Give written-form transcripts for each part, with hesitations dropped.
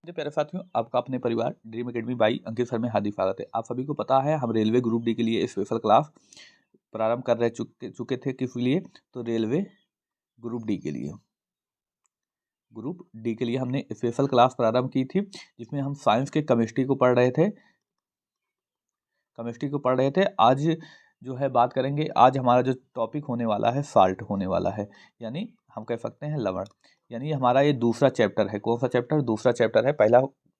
मेरे प्यारे साथियों, आपका अपने परिवार dream academy by Ankit sir में हार्दिक स्वागत है। आप सभी को पता है हम रेलवे ग्रुप डी के लिए स्पेशल क्लास प्रारंभ कर रहे चुके थे। किस लिए? तो रेलवे ग्रुप डी के लिए हमने स्पेशल क्लास प्रारंभ की थी, जिसमें हम साइंस के केमिस्ट्री को पढ़ रहे थे। आज जो है बात करेंगे। आज हमारा जो टॉपिक होने वाला है साल्ट होने वाला है, यानी हम कह सकते हैं लवण। यानी हमारा ये दूसरा चैप्टर है। कौन सा चैप्टर? दूसरा चैप्टर है।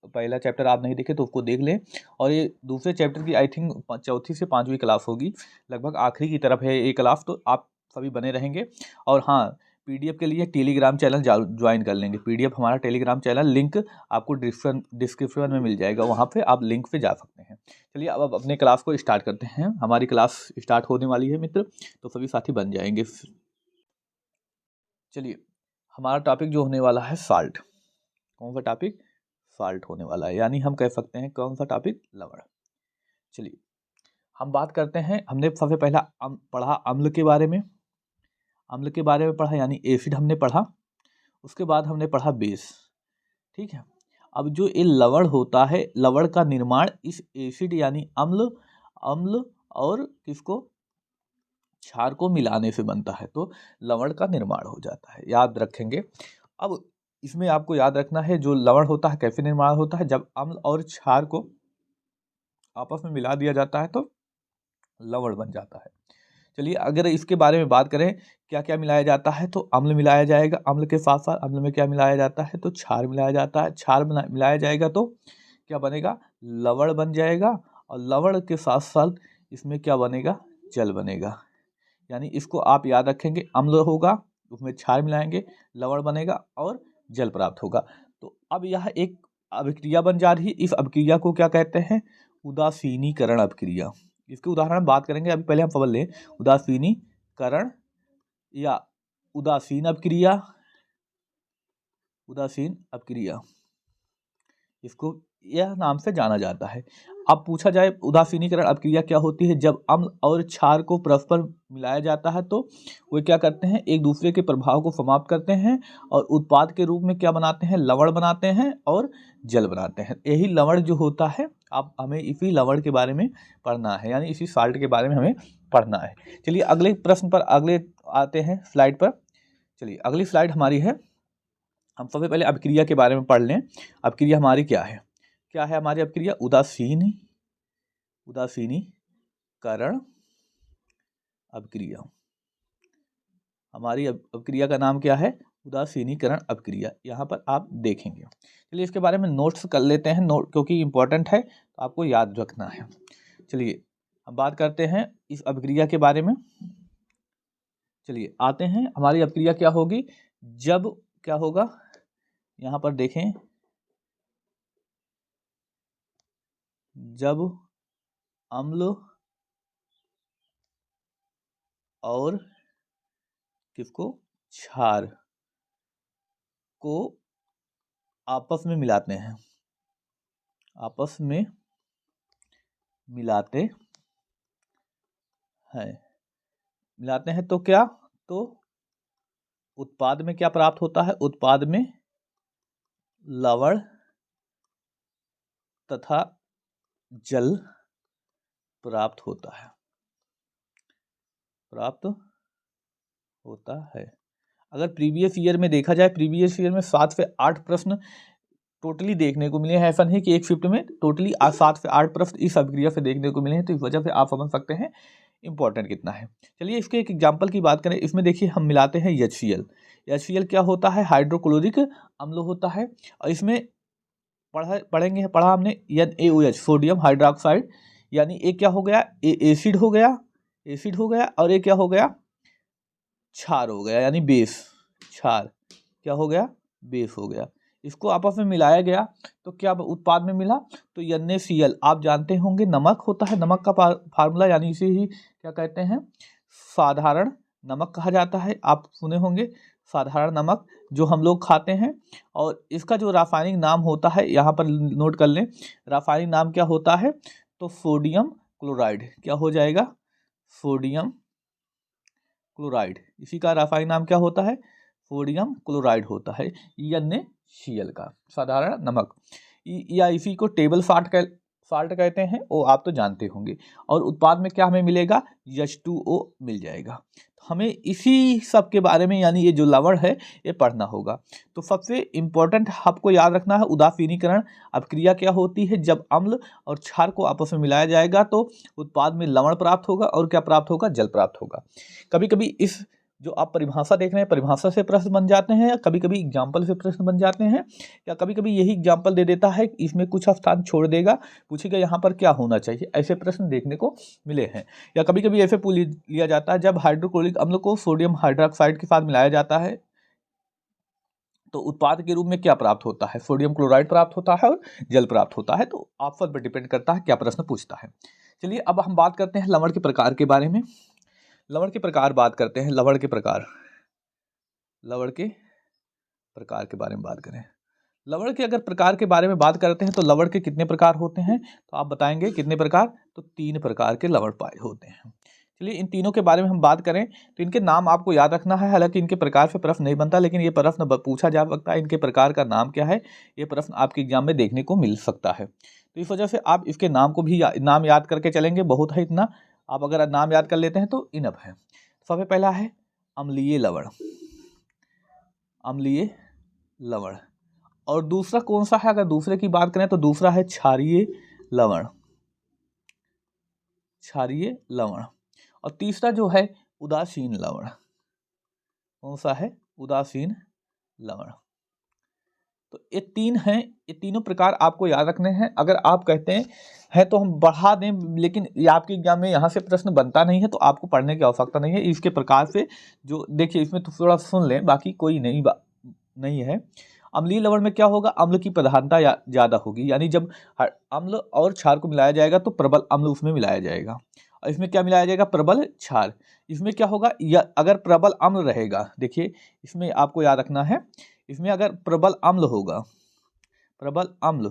पहला चैप्टर आप नहीं देखे तो उसको देख लें। और ये दूसरे चैप्टर की आई थिंक चौथी से पांचवी क्लास होगी, लगभग आखिरी की तरफ है ये क्लास, तो आप सभी बने रहेंगे। और हाँ, पीडीएफ के लिए टेलीग्राम चैनल ज्वाइन कर लेंगे। पीडीएफ हमारा टेलीग्राम चैनल लिंक आपको डिस्क्रिप्शन में मिल जाएगा, वहाँ पे आप लिंक पे जा सकते हैं। चलिए अब अपने क्लास को स्टार्ट करते हैं। हमारी क्लास स्टार्ट होने वाली है मित्र, तो सभी साथी बन जाएंगे। चलिए, हमारा टॉपिक जो होने वाला है साल्ट। कौन सा टॉपिक? साल्ट होने वाला है, यानी हम कह सकते हैं कौन सा टॉपिक? लवण। चलिए हम बात करते हैं। हमने सबसे पहला पढ़ा अम्ल के बारे में। पढ़ा यानी एसिड हमने पढ़ा। उसके बाद हमने पढ़ा बेस। ठीक है। अब जो ये लवण होता है, लवण का निर्माण इस एसिड यानी अम्ल और किसको? क्षार को मिलाने से बनता है, तो लवण का निर्माण हो जाता है। याद रखेंगे। अब इसमें आपको याद रखना है, जो लवण होता है कैसे निर्माण होता है? जब अम्ल और क्षार को आपस में मिला दिया जाता है तो लवण बन जाता है। चलिए अगर इसके बारे में बात करें, क्या क्या मिलाया जाता है? तो अम्ल मिलाया जाएगा। अम्ल के साथ साथ अम्ल में क्या मिलाया जाता है? तो क्षार मिलाया जाता है। क्षार मिलाया जाएगा तो क्या बनेगा? लवण बन जाएगा। और लवण के साथ साथ इसमें क्या बनेगा? जल बनेगा। यानी इसको आप याद रखेंगे। अम्ल होगा, उसमें क्षार मिलाएंगे, लवण बनेगा और जल प्राप्त होगा। तो अब यह एक अभिक्रिया बन जा रही है। इस अभिक्रिया को क्या कहते हैं? उदासीनीकरण अभिक्रिया। इसके उदाहरण बात करेंगे। अभी पहले हम समझ लें उदासीनीकरण या उदासीन अभिक्रिया। इसको यह नाम से जाना जाता है। अब पूछा जाए उदासीनीकरण अभिक्रिया क्या होती है? जब अम्ल और क्षार को परस्पर मिलाया जाता है तो वे क्या करते हैं? एक दूसरे के प्रभाव को समाप्त करते हैं और उत्पाद के रूप में क्या बनाते हैं? लवण बनाते हैं और जल बनाते हैं। यही लवण जो होता है, अब हमें इसी लवण के बारे में पढ़ना है, यानी इसी साल्ट के बारे में हमें पढ़ना है। चलिए अगले प्रश्न पर अगले आते हैं स्लाइड पर। चलिए अगली स्लाइड हमारी है। हम सबसे पहले अभिक्रिया के बारे में पढ़ लें। अभिक्रिया हमारी क्या है? हमारी अभिक्रिया? उदासीनीकरण अभिक्रिया। हमारी अभिक्रिया का नाम क्या है? उदासीनीकरण अभिक्रिया। यहाँ पर आप देखेंगे। चलिए इसके बारे में नोट्स कर लेते हैं, क्योंकि इंपॉर्टेंट है तो आपको याद रखना है। चलिए अब बात करते हैं इस अभिक्रिया के बारे में। चलिए आते हैं, हमारी अभिक्रिया क्या होगी? जब क्या होगा? यहाँ पर देखें, जब अम्ल और किसको? क्षार को आपस में मिलाते हैं, मिलाते हैं तो क्या? तो उत्पाद में क्या प्राप्त होता है? उत्पाद में लवण तथा जल प्राप्त होता है। अगर प्रीवियस ईयर में देखा जाए, प्रीवियस ईयर में 7 से 8 प्रश्न टोटली देखने को मिले हैं। ऐसा नहीं कि एक शिफ्ट में टोटली 7 से 8 प्रश्न इस अभिक्रिया से देखने को मिले हैं, तो इस वजह से आप समझ सकते हैं इंपॉर्टेंट कितना है। चलिए इसके एक एग्जाम्पल की बात करें। इसमें देखिए हम मिलाते हैं HCl क्या होता है? हाइड्रोक्लोरिक अम्ल होता है। और इसमें पढ़ा हमने NaOH, सोडियम हाइड्रोक्साइड, यानी एक क्या हो गया? एसिड हो गया और एक क्या हो गया? क्षार हो गया, यानी बेस। क्षार क्या हो गया? बेस हो गया। इसको आपस में मिलाया गया तो क्या उत्पाद में मिला? तो NaCl। आप जानते होंगे नमक होता है, नमक का फार्मूला, यानी इसे ही क्या कहते हैं? साधारण नमक कहा जाता है। आप सुने होंगे साधारण नमक जो हम लोग खाते हैं। और इसका जो रासायनिक नाम होता है, यहाँ पर नोट कर लें, रासायनिक नाम क्या होता है? तो सोडियम क्लोराइड। क्या हो जाएगा? Sodium chloride. इसी का रासायनिक नाम क्या होता है? सोडियम क्लोराइड होता है, Cl का, साधारण नमक, या इसी को टेबल साल्ट कहते हैं, वो आप तो जानते होंगे। और उत्पाद में क्या हमें मिलेगा, H2O मिल जाएगा। हमें इसी सब के बारे में, यानी ये जो लवण है ये पढ़ना होगा। तो सबसे इम्पोर्टेंट आपको याद रखना है उदासीनीकरण। अब क्रिया क्या होती है, जब अम्ल और क्षार को आपस में मिलाया जाएगा तो उत्पाद में लवण प्राप्त होगा और क्या प्राप्त होगा, जल प्राप्त होगा। कभी कभी इस जो आप परिभाषा देख रहे हैं, परिभाषा से प्रश्न बन जाते हैं, या कभी कभी एग्जाम्पल से प्रश्न बन जाते हैं, या कभी कभी यही एग्जाम्पल दे देता है, इसमें कुछ स्थान छोड़ देगा, पूछेगा यहाँ पर क्या होना चाहिए, ऐसे प्रश्न देखने को मिले हैं। या कभी कभी ऐसे पूछ लिया जाता है, जब हाइड्रोक्लोरिक अम्ल को सोडियम हाइड्रोक्साइड के साथ मिलाया जाता है तो उत्पाद के रूप में क्या प्राप्त होता है, सोडियम क्लोराइड प्राप्त होता है और जल प्राप्त होता है। तो ऑप्शन पर डिपेंड करता है क्या प्रश्न पूछता है। चलिए अब हम बात करते हैं लवण के प्रकार के बारे में। लवण के प्रकार बात करते हैं, लवण के प्रकार के बारे में बात करें। लवण के अगर प्रकार के बारे में बात करते हैं तो लवण के कितने प्रकार होते हैं, तो आप बताएंगे कितने प्रकार, तो 3 प्रकार के लवण पाए होते हैं। चलिए इन तीनों के बारे में हम बात करें तो इनके नाम आपको याद रखना है। हालांकि इनके प्रकार से प्रश्न नहीं बनता, लेकिन ये प्रश्न पूछा जा सकता है, इनके प्रकार का नाम क्या है, ये प्रश्न आपके एग्जाम में देखने को मिल सकता है। तो इस वजह से आप इसके नाम को भी नाम याद करके चलेंगे, बहुत है इतना, आप अगर नाम याद कर लेते हैं तो इनफ है। सबसे पहला है अम्लीय लवण, अम्लीय लवण। और दूसरा कौन सा है, अगर दूसरे की बात करें तो दूसरा है क्षारीय लवण, क्षारीय लवण। और तीसरा जो है उदासीन लवण, कौन सा है, उदासीन लवण। तो ये 3 हैं, ये तीनों प्रकार आपको याद रखने हैं। अगर आप कहते हैं तो हम बढ़ा दें, लेकिन ये आपके एग्जाम में यहाँ से प्रश्न बनता नहीं है तो आपको पढ़ने की आवश्यकता नहीं है। इसके प्रकार से जो देखिए, इसमें तो थोड़ा सुन लें, बाकी कोई नहीं है। अम्लीय लवण में क्या होगा, अम्ल की प्रधानता ज़्यादा होगी, यानी जब अम्ल और क्षार को मिलाया जाएगा तो प्रबल अम्ल उसमें मिलाया जाएगा। और इसमें क्या मिलाया जाएगा, प्रबल क्षार। इसमें क्या होगा, या अगर प्रबल अम्ल रहेगा, देखिए इसमें आपको याद रखना है, इसमें अगर प्रबल अम्ल होगा, प्रबल अम्ल,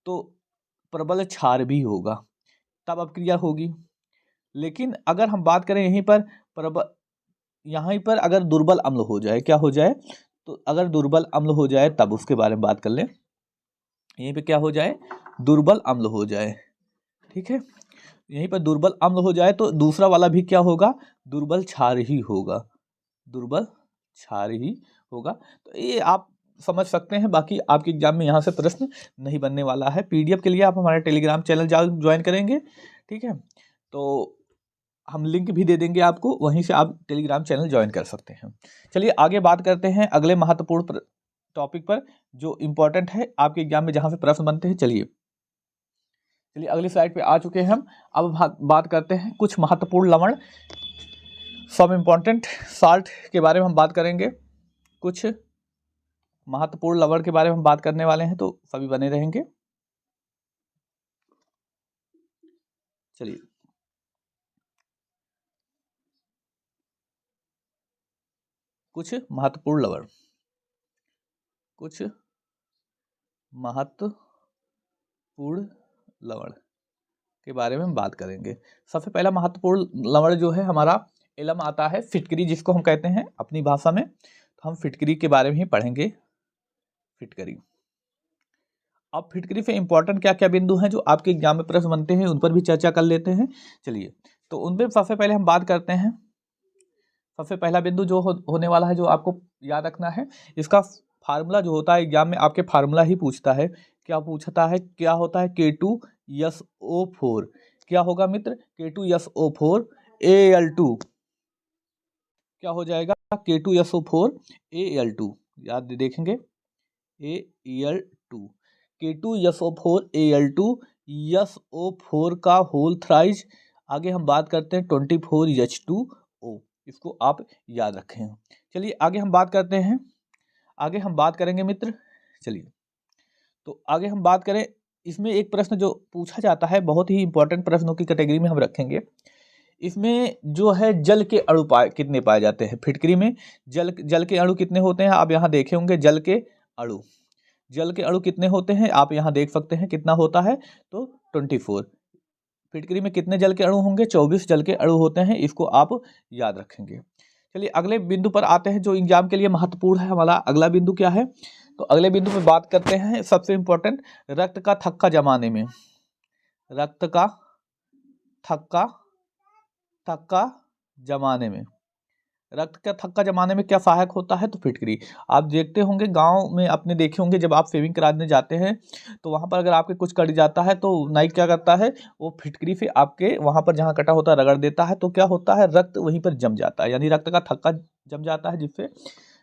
तो प्रबल क्षार भी होगा, तब अब क्रिया होगी। लेकिन अगर हम बात करें यहीं पर अगर दुर्बल अम्ल हो जाए, क्या हो जाए, तो अगर दुर्बल अम्ल हो जाए तब उसके बारे में बात कर लें। यहीं पे क्या हो जाए, दुर्बल अम्ल हो जाए, ठीक है, यहीं पर दुर्बल अम्ल हो जाए तो दूसरा वाला भी क्या होगा, दुर्बल क्षार ही होगा, दुर्बल क्षार ही होगा। तो ये आप समझ सकते हैं। बाकी आपके एग्जाम में यहाँ से प्रश्न नहीं बनने वाला है। पीडीएफ के लिए आप हमारे टेलीग्राम चैनल ज्वाइन करेंगे, ठीक है, तो हम लिंक भी दे देंगे आपको, वहीं से आप टेलीग्राम चैनल ज्वाइन कर सकते हैं। चलिए आगे बात करते हैं अगले महत्वपूर्ण टॉपिक पर जो इम्पोर्टेंट है आपके एग्जाम में, जहाँ से प्रश्न बनते हैं। चलिए अगली स्लाइड पे आ चुके हैं हम। अब बात करते हैं कुछ महत्वपूर्ण लवण, सब इम्पोर्टेंट साल्ट के बारे में हम बात करेंगे। कुछ महत्वपूर्ण लवण के बारे में हम बात करने वाले हैं, तो सभी बने रहेंगे। चलिए कुछ महत्वपूर्ण लवण, कुछ महत्वपूर्ण लवण के बारे में हम बात करेंगे। सबसे पहला महत्वपूर्ण लवण जो है हमारा एलम आता है, फिटकरी जिसको हम कहते हैं अपनी भाषा में, तो हम फिटकरी के बारे में ही पढ़ेंगे। फिटकरी, अब फिटकरी से इंपॉर्टेंट क्या क्या बिंदु हैं जो आपके एग्जाम में प्रश्न बनते हैं, उन पर भी चर्चा कर लेते हैं। चलिए तो उन पर सबसे पहले हम बात करते हैं। सबसे पहला बिंदु जो होने वाला है, जो आपको याद रखना है, इसका फार्मूला जो होता है एग्जाम में आपके फार्मूला ही पूछता है। क्या पूछता है, क्या होता है, K2SO4। क्या होगा मित्र, K2SO4 Al2, क्या हो जाएगा, K2SO4 Al2, याद देखेंगे Al2, K2SO4 Al2, SO4 का होल थ्राइज, आगे हम बात करते हैं 24H2O, इसको आप याद रखें। चलिए आगे हम बात करते हैं, आगे हम बात करेंगे मित्र। चलिए तो आगे हम बात करें, इसमें एक प्रश्न जो पूछा जाता है, बहुत ही इंपॉर्टेंट प्रश्नों की कैटेगरी में हम रखेंगे। इसमें जो है जल के अणु कितने पाए जाते हैं फिटकरी में, जल के अणु कितने होते हैं, आप यहाँ देखे होंगे जल के अणु कितने होते हैं, आप यहाँ देख सकते हैं कितना होता है, तो 24। फिटकरी में कितने जल के अणु होंगे, 24 जल के अणु होते हैं, इसको आप याद रखेंगे। चलिए अगले बिंदु पर आते हैं जो एग्जाम के लिए महत्वपूर्ण है। हमारा अगला बिंदु क्या है, तो अगले बिंदु पे बात करते हैं सबसे इम्पोर्टेंट, रक्त का थक्का जमाने में, रक्त का थक्का जमाने में, रक्त का थक्का जमाने में क्या सहायक होता है? तो फिटकरी। आप देखते होंगे गांव में, आपने देखे होंगे जब आप शेविंग कराने जाते हैं तो वहां पर अगर आपके कुछ कट जाता है तो नाई क्या करता है, वो फिटकरी से आपके वहां पर जहां कटा होता है रगड़ देता है, तो क्या होता है, रक्त वहीं पर जम जाता है, यानी रक्त का थक्का जम जाता है, जिससे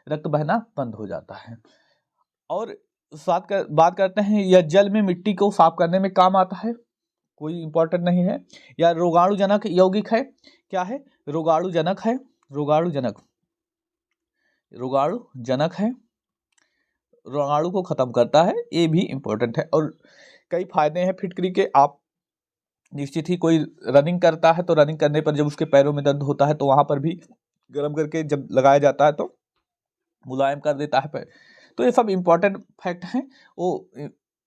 रक्त बहना बंद हो जाता है। और बात करते हैं, यह जल में मिट्टी को साफ करने में काम आता है, कोई इंपॉर्टेंट नहीं है। या रोगाणुजनक यौगिक है, क्या है, रोगाणुजनक है, रोगाणुजनक है, रोगाणु को खत्म करता है, ये भी इंपॉर्टेंट है। और कई फायदे हैं फिटकरी के। आप निश्चित ही कोई रनिंग करता है तो रनिंग करने पर जब उसके पैरों में दर्द होता है तो वहां पर भी गर्म करके जब लगाया जाता है तो मुलायम कर देता है पैर। तो ये सब इंपॉर्टेंट फैक्ट हैं, वो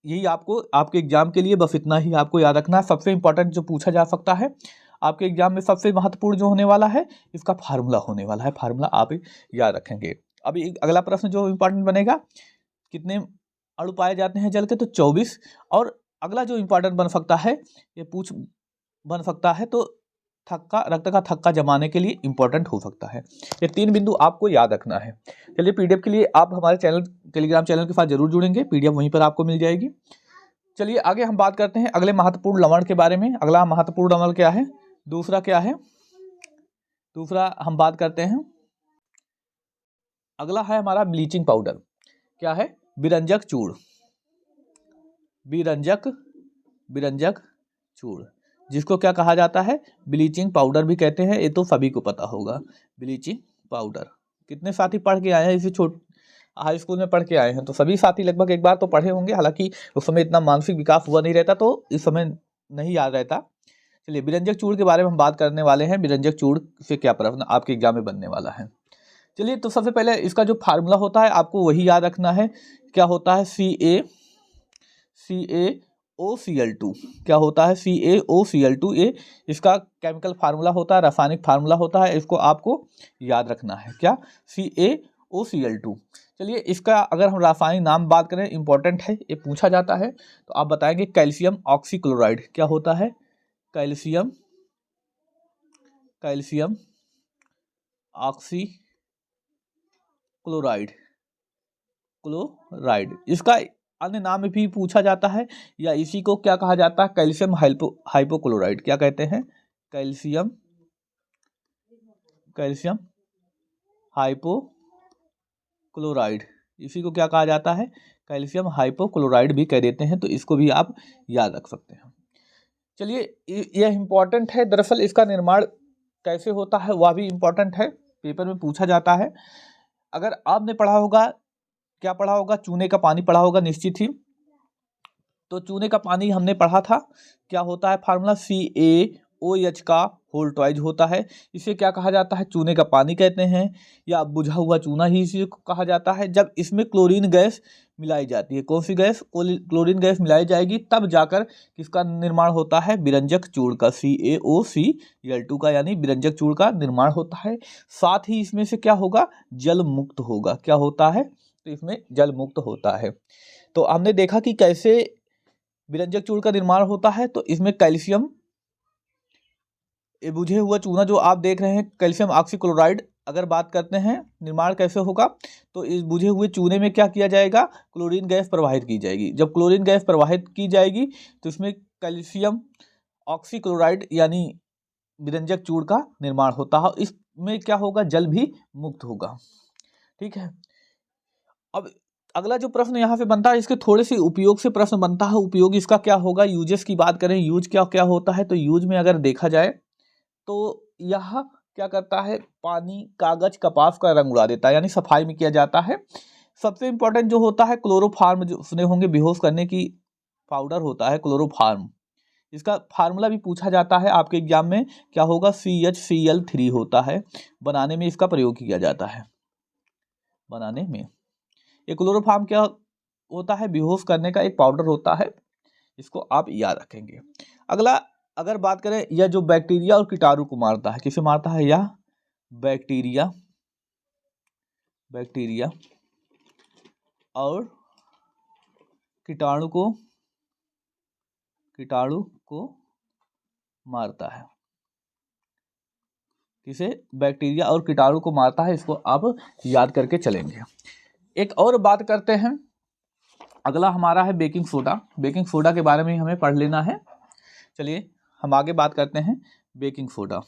यही आपको आपके एग्जाम के लिए बस इतना ही आपको याद रखना है। सबसे इंपॉर्टेंट जो पूछा जा सकता है आपके एग्जाम में, सबसे महत्वपूर्ण जो होने वाला है, इसका फार्मूला होने वाला है, फार्मूला आप याद रखेंगे। अभी अगला प्रश्न जो इंपॉर्टेंट बनेगा, कितने अणु पाए जाते हैं जल के? तो 24। और अगला जो इंपॉर्टेंट बन सकता है, ये बन सकता है तो रक्त का थक्का जमाने के लिए इंपॉर्टेंट हो सकता है। ये 3 बिंदु आपको याद रखना है। चलिए, पीडीएफ के लिए आप हमारे टेलीग्राम चैनल के साथ जरूर जुड़ेंगे, पीडीएफ वहीं पर आपको मिल जाएगी। चलिए आगे हम बात करते हैं अगले महत्वपूर्ण लवण के बारे में। अगला महत्वपूर्ण लवण क्या है? दूसरा क्या है? दूसरा हम बात करते हैं, अगला है हमारा ब्लीचिंग पाउडर। क्या है? विरंजक चूर्ण, विरंजक चूर्ण, जिसको क्या कहा जाता है? ब्लीचिंग पाउडर भी कहते हैं। ये तो सभी को पता होगा, ब्लीचिंग पाउडर। कितने साथी पढ़ के आए हैं इसे? हाई स्कूल में पढ़ के आए हैं तो सभी साथी लगभग एक बार तो पढ़े होंगे, हालांकि उस समय इतना मानसिक विकास हुआ नहीं रहता तो इस समय नहीं याद रहता। चलिए, विरंजक चूर्ण के बारे में हम बात करने वाले हैं। विरंजक चूर्ण से क्या प्रश्न आपके एग्जाम में बनने वाला है? चलिए, तो सबसे पहले इसका जो फार्मूला होता है आपको वही याद रखना है। क्या होता है? CaOCl2। क्या होता है? CaOCl2। ये इसका केमिकल फार्मूला होता है, रासायनिक फार्मूला होता है, इसको आपको याद रखना है। क्या? CaOCl2। चलिए, इसका अगर हम रासायनिक नाम बात करें, इंपॉर्टेंट है, ये पूछा जाता है, तो आप बताएंगे कैल्शियम ऑक्सीक्लोराइड। क्या होता है? कैल्शियम ऑक्सीक्लोराइड, इसका अन्य नाम भी पूछा जाता है, या इसी को क्या कहा जाता है? Calcium hypochloride. क्या कहते हैं? कैल्शियम हाइपोक्लोराइड, इसी को क्या कहा जाता है? कैल्शियम हाइपोक्लोराइड भी कह देते हैं, तो इसको भी आप याद रख सकते हैं। चलिए, यह इंपॉर्टेंट है। दरअसल इसका निर्माण कैसे होता है वह भी इंपॉर्टेंट है, पेपर में पूछा जाता है। अगर आपने पढ़ा होगा, क्या पढ़ा होगा? चूने का पानी पढ़ा होगा निश्चित ही। तो चूने का पानी हमने पढ़ा था, क्या होता है फार्मूला? CaOH का होल ट्वाइज होता है। इसे क्या कहा जाता है? चूने का पानी कहते हैं, या बुझा हुआ चूना ही इसी को कहा जाता है। जब इसमें क्लोरीन गैस मिलाई जाती है, कौन सी गैस? क्लोरीन गैस मिलाई जाएगी, तब जाकर किसका निर्माण होता है? विरंजक चूर्ण का, CaOCl2 का, यानी विरंजक चूर्ण का निर्माण होता है। साथ ही इसमें से क्या होगा? जल मुक्त होगा। क्या होता है? तो इसमें जल मुक्त होता है। तो हमने देखा कि कैसे विरंजक चूर्ण का निर्माण होता है। तो इसमें कैल्शियम, ये बुझे हुआ चूना जो आप देख रहे हैं, कैल्शियम ऑक्सीक्लोराइड, अगर बात करते हैं निर्माण कैसे होगा, तो इस बुझे हुए चूने में क्या किया जाएगा? क्लोरीन गैस प्रवाहित की जाएगी। जब क्लोरीन गैस प्रवाहित की जाएगी तो इसमें कैल्शियम ऑक्सीक्लोराइड यानी विरंजक चूर्ण का निर्माण होता है। इसमें क्या होगा? जल भी मुक्त होगा। ठीक है। अब अगला जो प्रश्न यहाँ से बनता है, इसके थोड़े से उपयोग से प्रश्न बनता है। उपयोग इसका क्या होगा? यूजेस की बात करें, यूज क्या क्या होता है, तो यूज में अगर देखा जाए तो यह क्या करता है? पानी, कागज, कपास का रंग उड़ा देता है, यानी सफाई में किया जाता है। सबसे इंपॉर्टेंट जो होता है क्लोरोफार्म, जो सुने होंगे बेहोश करने की पाउडर होता है क्लोरोफार्म, इसका फार्मूला भी पूछा जाता है आपके एग्जाम में। क्या होगा? CHCl3 होता है, बनाने में इसका प्रयोग किया जाता है। बनाने में ये क्लोरोफार्म क्या होता है? बेहोश करने का एक पाउडर होता है, इसको आप याद रखेंगे। अगला अगर बात करें, यह जो बैक्टीरिया और कीटाणु को मारता है, किसे मारता है? यह बैक्टीरिया और कीटाणु को मारता है। किसे? बैक्टीरिया और कीटाणु को मारता है। इसको आप याद करके चलेंगे। एक और बात करते हैं, अगला हमारा है बेकिंग सोडा। बेकिंग सोडा के बारे में हमें पढ़ लेना है। चलिए हम आगे बात करते हैं बेकिंग सोडा।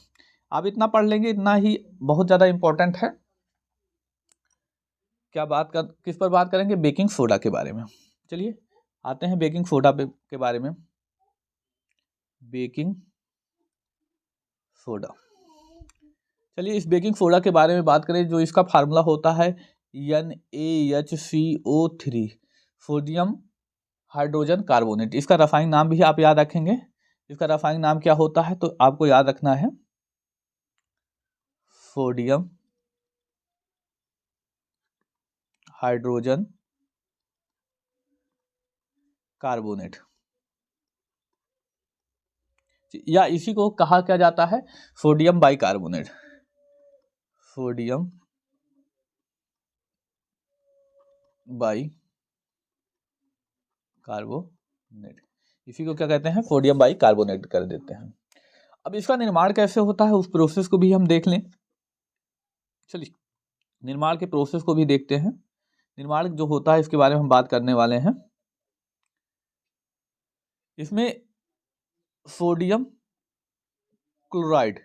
आप इतना पढ़ लेंगे, इतना ही बहुत ज़्यादा इम्पोर्टेंट है। किस पर बात करेंगे? बेकिंग सोडा के बारे में। चलिए आते हैं बेकिंग सोडा के बारे में। बेकिंग सोडा, चलिए इस बेकिंग सोडा के बारे में बात करें। जो इसका फार्मूला होता है NaHCO3, सोडियम हाइड्रोजन कार्बोनेट। इसका रासायनिक नाम भी आप याद रखेंगे। इसका रासायनिक नाम क्या होता है तो आपको याद रखना है सोडियम हाइड्रोजन कार्बोनेट, या इसी को कहा क्या जाता है सोडियम बाइकार्बोनेट। सोडियम बाइकार्बोनेट, इसी को क्या कहते हैं? सोडियम बाइकार्बोनेट कर देते हैं। अब इसका निर्माण कैसे होता है उस प्रोसेस को भी हम देख लें। चलिए निर्माण के प्रोसेस को भी देखते हैं। निर्माण जो होता है इसके बारे में हम बात करने वाले हैं। इसमें सोडियम क्लोराइड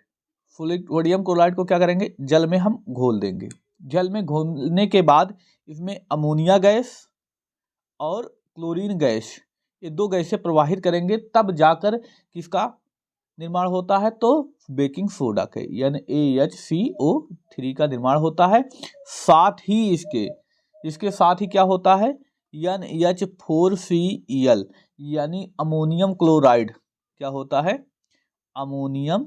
को क्या करेंगे? जल में हम घोल देंगे। जल में घोलने के बाद इसमें अमोनिया गैस और क्लोरीन गैस, ये दो गैसें प्रवाहित करेंगे, तब जाकर किसका निर्माण होता है? तो बेकिंग सोडा के NaHCO3 का निर्माण होता है। साथ ही इसके साथ ही क्या होता है? NH4Cl यानी अमोनियम क्लोराइड। क्या होता है? Ammonium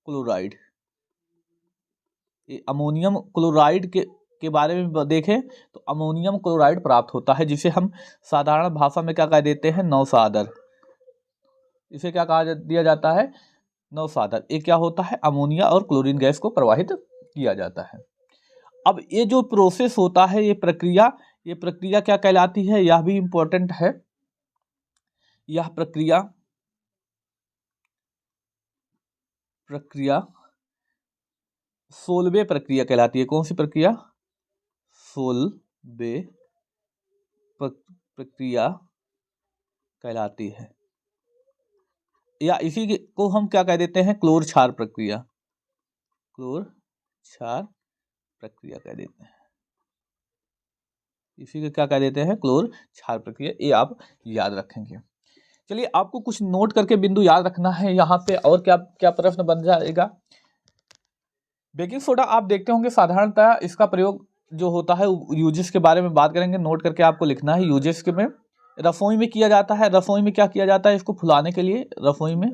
chloride. अमोनियम क्लोराइड के बारे में देखें तो अमोनियम क्लोराइड प्राप्त होता है, जिसे हम साधारण भाषा में क्या कह देते हैं? नौसादर। इसे क्या कहा दिया जाता है? नौसादर। ये क्या होता है? अमोनिया और क्लोरीन गैस को प्रवाहित किया जाता है। अब ये जो प्रोसेस होता है, ये प्रक्रिया क्या कहलाती है? यह भी इंपॉर्टेंट है। यह प्रक्रिया सोलबे प्रक्रिया कहलाती है। कौन सी प्रक्रिया? सोलबे प्रक्रिया कहलाती है, या इसी को हम क्या कह देते हैं? क्लोर क्षार प्रक्रिया। क्लोर क्षार प्रक्रिया कह देते हैं। इसी को क्या कह देते हैं? क्लोर क्षार प्रक्रिया। ये आप याद रखेंगे। चलिए आपको कुछ नोट करके बिंदु याद रखना है यहाँ पे। और क्या क्या प्रश्न बन जाएगा? बेकिंग सोडा आप देखते होंगे साधारणतः इसका प्रयोग जो होता है, यूजेस के बारे में बात करेंगे। नोट करके आपको लिखना है। यूजेस के में रसोई में किया जाता है। रसोई में क्या किया जाता है? इसको फुलाने के लिए रसोई में,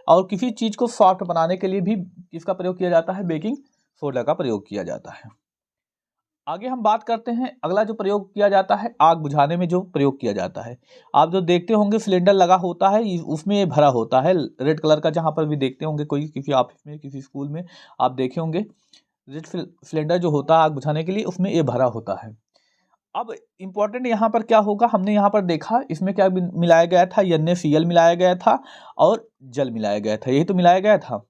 और किसी चीज़ को सॉफ्ट बनाने के लिए भी इसका प्रयोग किया जाता है। बेकिंग सोडा का प्रयोग किया जाता है। आगे हम बात करते हैं। अगला जो प्रयोग किया जाता है, आग बुझाने में जो प्रयोग किया जाता है। आप जो देखते होंगे सिलेंडर लगा होता है, उसमें ये भरा होता है रेड कलर का। जहाँ पर भी देखते होंगे कोई किसी ऑफिस में, किसी स्कूल में आप देखे होंगे, रेड सिलेंडर जो होता है आग बुझाने के लिए, उसमें ये भरा होता है। अब इम्पॉर्टेंट यहाँ पर क्या होगा? हमने यहाँ पर देखा इसमें क्या मिलाया गया था? NaCl मिलाया गया था और जल मिलाया गया था। यही तो मिलाया गया था।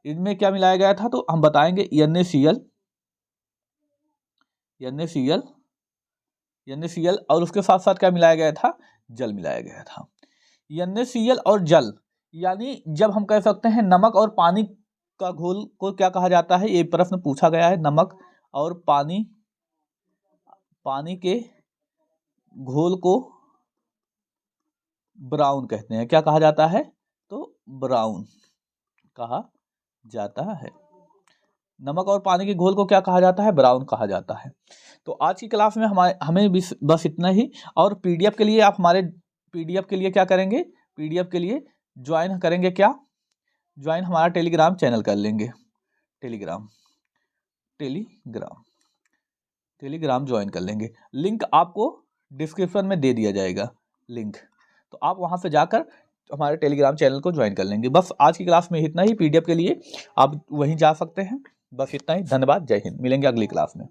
इनमें क्या मिलाया गया था तो हम बताएंगे NaCl और उसके साथ साथ क्या मिलाया गया था? जल मिलाया गया था। NaCl और जल, यानी जब हम कह सकते हैं नमक और पानी का घोल को क्या कहा जाता है? ये प्रश्न पूछा गया है। नमक और पानी के घोल को ब्राउन कहते हैं। क्या कहा जाता है? तो ब्राउन कहा जाता है। नमक और पानी के घोल को क्या कहा जाता है? ब्राउन कहा जाता है। तो आज की क्लास में हमें बस इतना ही। और पीडीएफ के लिए आप हमारे पीडीएफ के लिए क्या करेंगे? पीडीएफ के लिए ज्वाइन करेंगे। क्या ज्वाइन? हमारा टेलीग्राम चैनल कर लेंगे। टेलीग्राम ज्वाइन कर लेंगे। लिंक आपको डिस्क्रिप्शन में दे दिया जाएगा लिंक, तो आप वहां से जाकर हमारे टेलीग्राम चैनल को ज्वाइन कर लेंगे। बस आज की क्लास में इतना ही। पीडीएफ के लिए आप वहीं जा सकते हैं। बस इतना ही। धन्यवाद। जय हिंद। मिलेंगे अगली क्लास में।